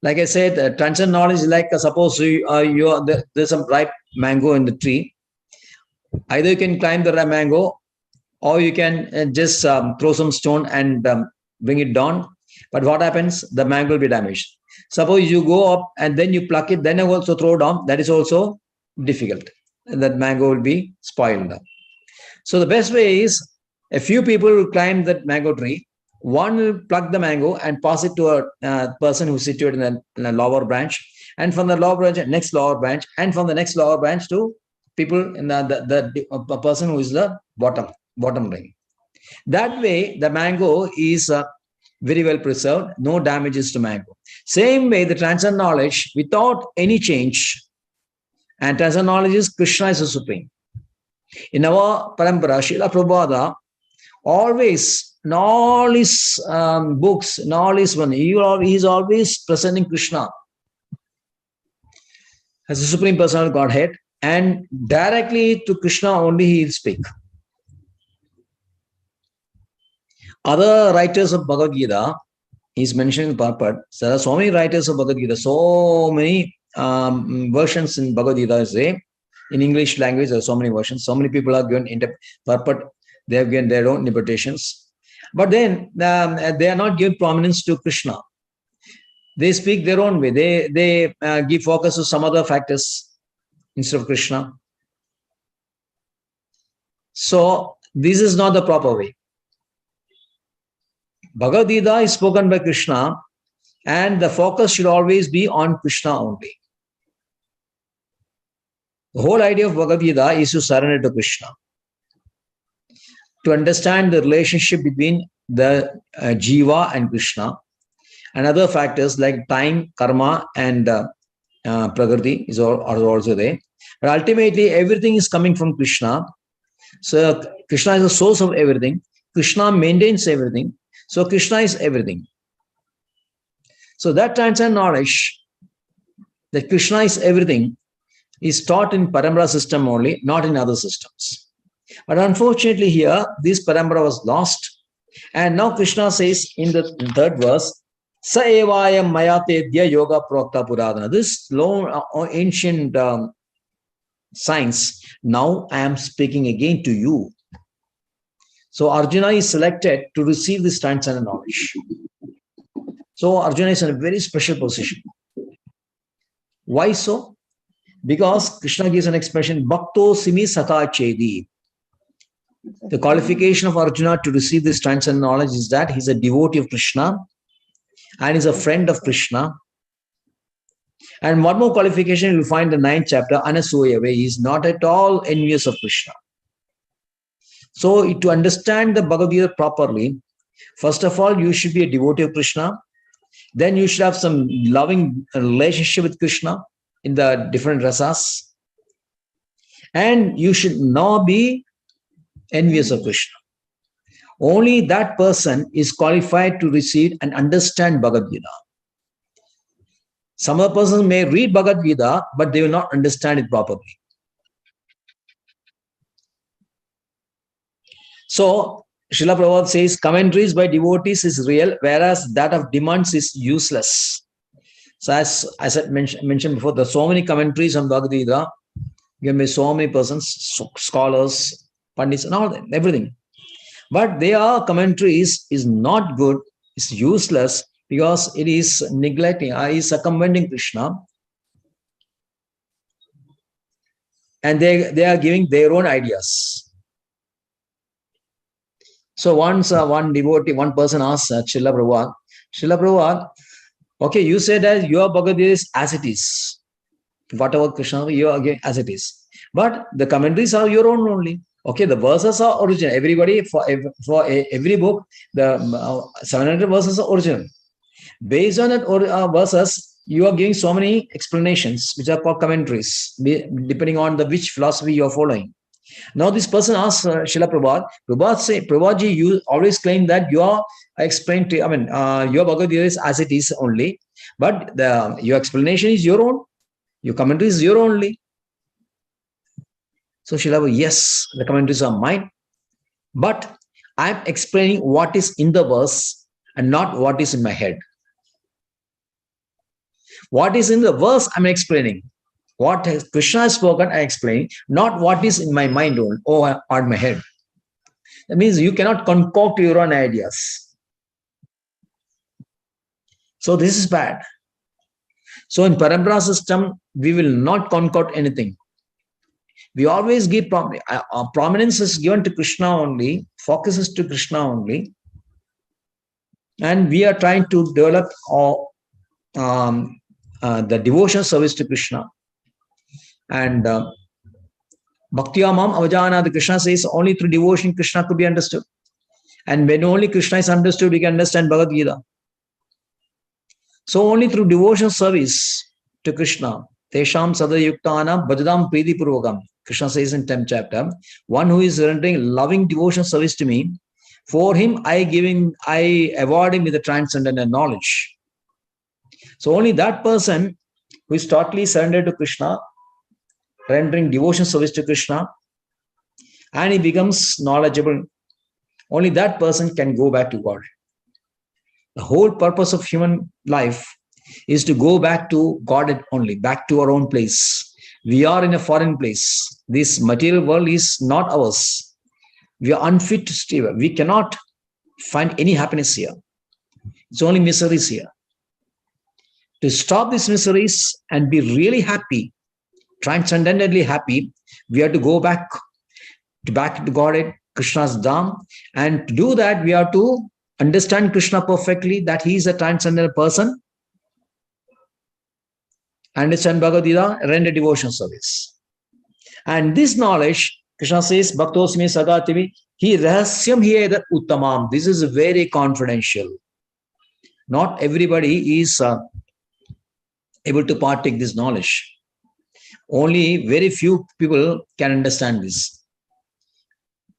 Like I said, transcendent knowledge is like suppose there's some ripe mango in the tree. Either you can climb the mango, or you can just throw some stone and bring it down. But what happens? The mango will be damaged. Suppose you go up and then you pluck it, then you also throw down. That is also difficult. And that mango will be spoiled. So the best way is a few people will climb that mango tree. One will pluck the mango and pass it to a person who is situated in a lower branch. And from the lower branch, next lower branch. And from the next lower branch to people in the person who is the bottom ring. That way, the mango is very well preserved, no damages to mango. Same way, the transcendent knowledge without any change, and transcendent knowledge is Krishna is the supreme. In our Parampara, Srila Prabhupada always, in all his books, in all his one, he is always presenting Krishna as the supreme personal Godhead, and directly to Krishna only he will speak. Other writers of Bhagavad Gita, he's mentioned in Parpad, there are so many writers of Bhagavad Gita, so many versions in Bhagavad Gita is there. In English language, there are so many versions. So many people are given Parpad, they have given their own interpretations. But then they are not given prominence to Krishna. They speak their own way. They give focus to some other factors instead of Krishna. So this is not the proper way. Bhagavad Gita is spoken by Krishna, and the focus should always be on Krishna only. The whole idea of Bhagavad Gita is to surrender to Krishna, to understand the relationship between the Jiva and Krishna, and other factors like time, karma, and Prakriti are also there. But ultimately, everything is coming from Krishna. So Krishna is the source of everything. Krishna maintains everything. So Krishna is everything. So that transcendent knowledge that Krishna is everything is taught in Parambara system only, not in other systems. But unfortunately here, this Parambara was lost. And now Krishna says in the third verse, Sa evayam mayatedya yoga prokta puradana. This long ancient science, now I am speaking again to you. So Arjuna is selected to receive this transcendent knowledge. So Arjuna is in a very special position. Why so? Because Krishna gives an expression, Bhakto Simi Saka Chedi. The qualification of Arjuna to receive this transcendent knowledge is that he's a devotee of Krishna and is a friend of Krishna. And one more qualification you'll find in the 9th chapter, Anasuyave, he is not at all envious of Krishna. So to understand the Bhagavad Gita properly, first of all, you should be a devotee of Krishna. Then you should have some loving relationship with Krishna in the different rasas. And you should not be envious of Krishna. Only that person is qualified to receive and understand Bhagavad Gita. Some other persons may read Bhagavad Gita, but they will not understand it properly. So, Srila Prabhupada says, commentaries by devotees is real, whereas that of demands is useless. So, as I mentioned before, there are so many commentaries on Bhagavad Gita, given by so many persons, scholars, pandits, and all that, everything. But their commentaries is not good, it's useless, because it is neglecting, is circumventing Krishna. And they are giving their own ideas. So once one devotee, one person asked Srila Prabhupada, okay, you said that your Bhagavad Gita is as it is. Whatever Krishna, you are again as it is. But the commentaries are your own only. Okay, the verses are original. Everybody, for every book, the 700 verses are original. Based on that verses, you are giving so many explanations, which are called commentaries, depending on which philosophy you are following. Now this person asks Srila Prabhupada, Prabhuji, you always claim that you are explained to, your Bhagavad Gita is as it is only, but your explanation is your own, your commentary is your only. So Srila, yes, the commentaries are mine, but I am explaining what is in the verse and not what is in my head. What is in the verse, I'm explaining. What Krishna has spoken, I explain, not what is in my mind or on my head. That means you cannot concoct your own ideas. So this is bad. So in Parambara system, we will not concoct anything. We always give prominence is given to Krishna only, focus is to Krishna only. And we are trying to develop the devotion service to Krishna. And Bhaktiya Mam Avajana, the Krishna says only through devotion Krishna could be understood. And when only Krishna is understood, we can understand Bhagavad Gita. So only through devotion service to Krishna, Tesham Sadayuktana Bhajadam Priti Purvakam, Krishna says in 10th chapter, one who is rendering loving devotion service to me, for him I award him with the transcendental knowledge. So only that person who is totally surrendered to Krishna, rendering devotion service to Krishna, and he becomes knowledgeable, only that person can go back to God. The whole purpose of human life is to go back to God only, back to our own place. We are in a foreign place. This material world is not ours. We are unfit to stay here. We cannot find any happiness here. It's only miseries here. To stop these miseries and be really happy, transcendently happy, we have to go back to God, Krishna's Dham. And to do that, we have to understand Krishna perfectly, that he is a transcendental person. Understand Bhagavad Gita, render devotion service. And this knowledge, Krishna says, Bhaktosmi Sagativi, he rahasyam hieda uttamam. This is very confidential. Not everybody is able to partake this knowledge. Only very few people can understand this.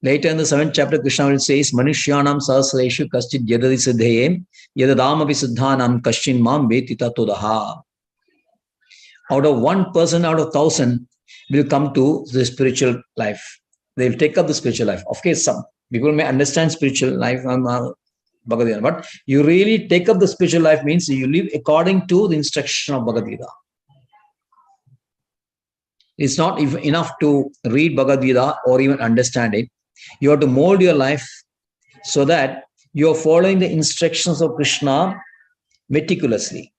Later in the 7th chapter, Krishna will say, Manishyanam sahasreshu kaschid yadadi siddhaye yadadamapi siddhanam kaschin mam veti tatodaha. Out of 1% out of 1,000 will come to the spiritual life. They will take up the spiritual life. Of course, some people may understand spiritual life, Bhagavad Gita, but you really take up the spiritual life means you live according to the instruction of Bhagavad Gita. It's not enough to read Bhagavad Gita or even understand it. You have to mold your life so that you are following the instructions of Krishna meticulously.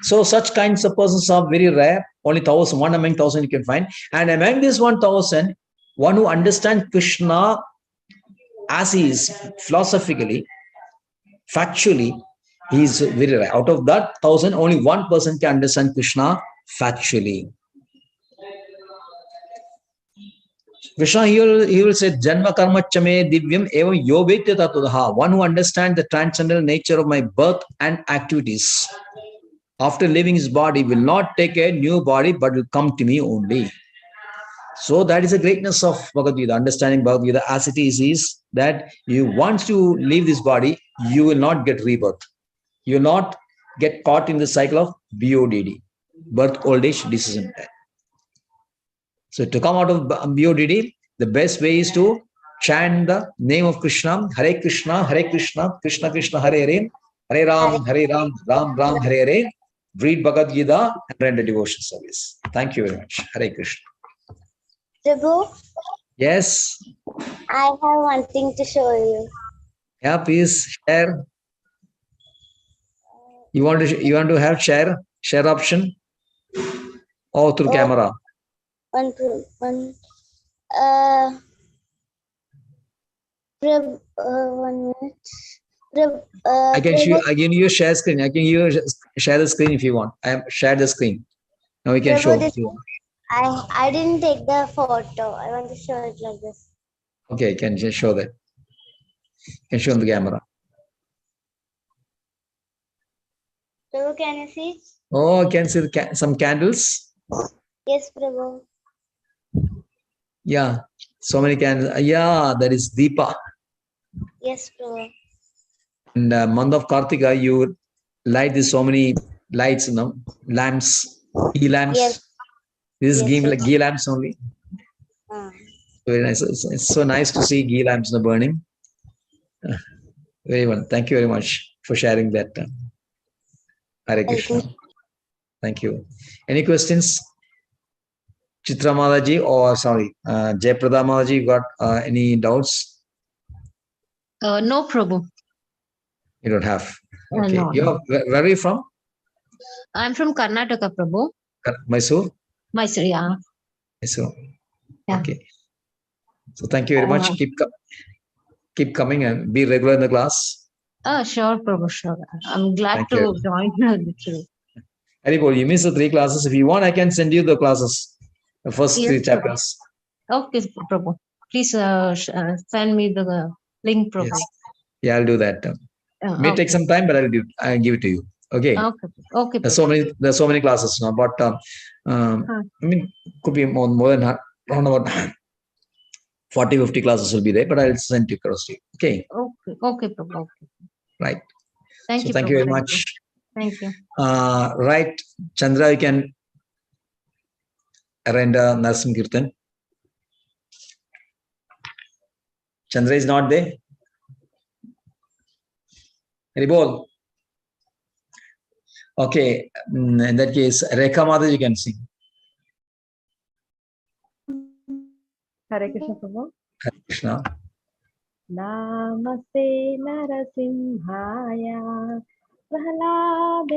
So such kinds of persons are very rare. Only 1,000, one among 1,000 you can find. And among this 1,000, one who understands Krishna as he is philosophically, factually, he is very rare. Out of that 1,000, only 1% can understand Krishna factually. Krishna, he will say, Janma karma chame divyam evam yovetya tatudaha. One who understands the transcendental nature of my birth and activities after leaving his body will not take a new body, but will come to me only. So that is the greatness of Bhagavad Gita. Understanding Bhagavad Gita as it is that you once you leave this body, you will not get rebirth. You will not get caught in the cycle of BODD, birth, old age, disease, and death. So to come out of BODD, the best way is to chant the name of Krishna, Hare Krishna, Krishna Krishna, Hare Hare, Hare Ram, Ram Ram, Hare Hare. Read Bhagavad Gita and render devotion service. Thank you very much. Hare Krishna. Prabhu, Yes. I have one thing to show you. Yeah, please share. You want to have share option or through camera? One minute. I can you share screen. I can share the screen if you want. I have shared the screen. Now we can Prabhu, show. I didn't take the photo. I want to show it like this. Okay, can just show that. Can show on the camera. Prabhu, can you see? Oh, I can see some candles. Yes, Prabhu. Yeah, so many candles. Yeah, that is Deepa. Yes, Prabhu. In the month of Kartika, you light this so many lights, lamps, ghee lamps. Yes. This is ghee lamps only. Very nice. It's so nice to see ghee lamps burning. Very well. Thank you very much for sharing that. Hare Krishna. Thank you. Any questions? Chitra Mataji or sorry, Jayaprada Mataji, you got any doubts? No, Prabhu. You don't have. Okay. No. Where are you from? I'm from Karnataka, Prabhu. Mysore? Mysore, yeah. Mysore. Yeah. Okay. So thank you very much. Keep coming and be regular in the class. Sure, Prabhu, sure. I'm glad Thank to you. join literally. Haribol, you missed the 3 classes. If you want, I can send you the classes, the first 3 chapters. Okay, Prabhu. Please send me the link, Prabhu. Yes. Yeah, I'll do that. May take some time, but I'll give it to you. Okay. Okay. There's so many classes now, but I mean, could be more than around about 40, 50 classes will be there, but I'll send you across to you. Okay. Okay, Prabhu. Okay. Right. Thank you. Thank you very much. Thank you. Right, Chandra, you can render Narsim Kirtan. Chandra is not there. Haribol. Okay, in that case, Rekha Mata, you can sing. Hare Krishna, Prabhu. Hare Krishna. Namaste Narasimhaya Prahlad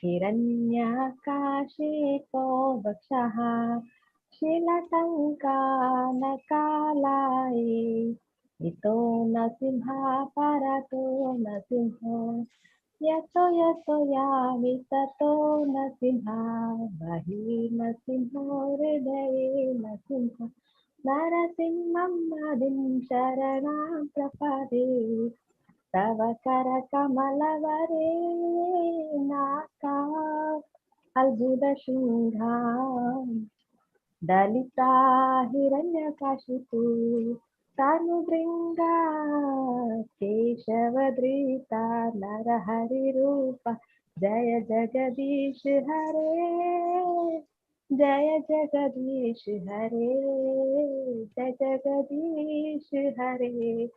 Hiranyakashe Vakshaha Shilatanka Nakalaye Ito Nasimha Parato Nasimha Yato Yamitato Nasimha Bahi Nasimha Hridaye Nasimha Narasimham Adim Sharanam Prapade Tava Kara Kamalavare Naka Albuda Shungham, Dalita Hiranyakashipu, Tanudringa, Keshavadrita, Narahari Rupa, Jaya Jagadish Hare, Jaya Jagadish Hare, Jaya Jagadish Hare.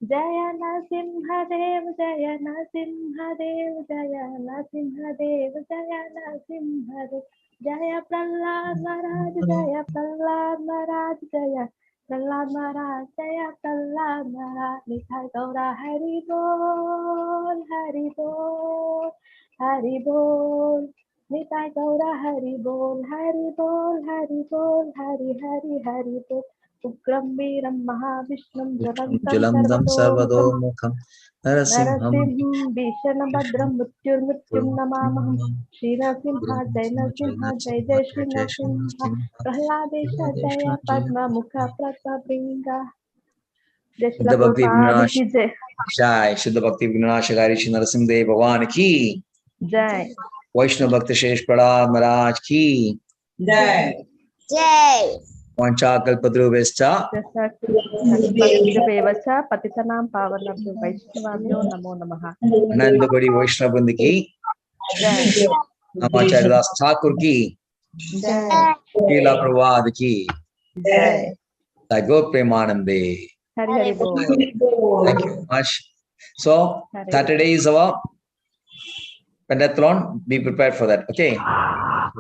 Jaya Nasimhadev, Jaya Nasimhadev, Jaya Nasimhadev, Jaya Nasimhadev, Jaya Prahlad Maharaj, Jaya Prahlad Maharaj, Jaya Prahlad Maharaj, Jaya Prahlad Maharaj, Nitai Gaura Hari Bol, Hari Bol, Hari Bol. Nitai Gaura Hari Bol, Hari Bol, Hari Bol, Hari Hari Hari Bol. Ukram Veeram Mahavishnu Jalantam Jalandam Sarvatomukam Sarvadomukham Narasimham Narasimham Bhishanabhadram Mrityurmrityum Namamaham Shri Narasimha Jai Narasimha Jai Jai Shri Narasimha Prahladesha Jaya Padma Mukha Pratabringa Jai Shri Siddha Bhakti Prabhupada Vinash Ki Jai Jai Siddha Bhakti Vinashagari Shri Narasimha Bhavan ki Jai Vaishnava Bhakti Shesh Prahlad Maharaj ki Jai. Jai. Vancha Kalpadruvescha Kalpataruvevacha Patitanam Pavanabhyo Vaishnavabhyo Namo Namaha Ananda Gori Vaishnava Vrinda ki Jai Namacharya Das Thakur ki Jai Srila Prabhupada ki Jai Tagore Premanande. Hari Hari Bol Thank you very much. So Hari Saturday is our pentathlon. Be prepared for that. Okay.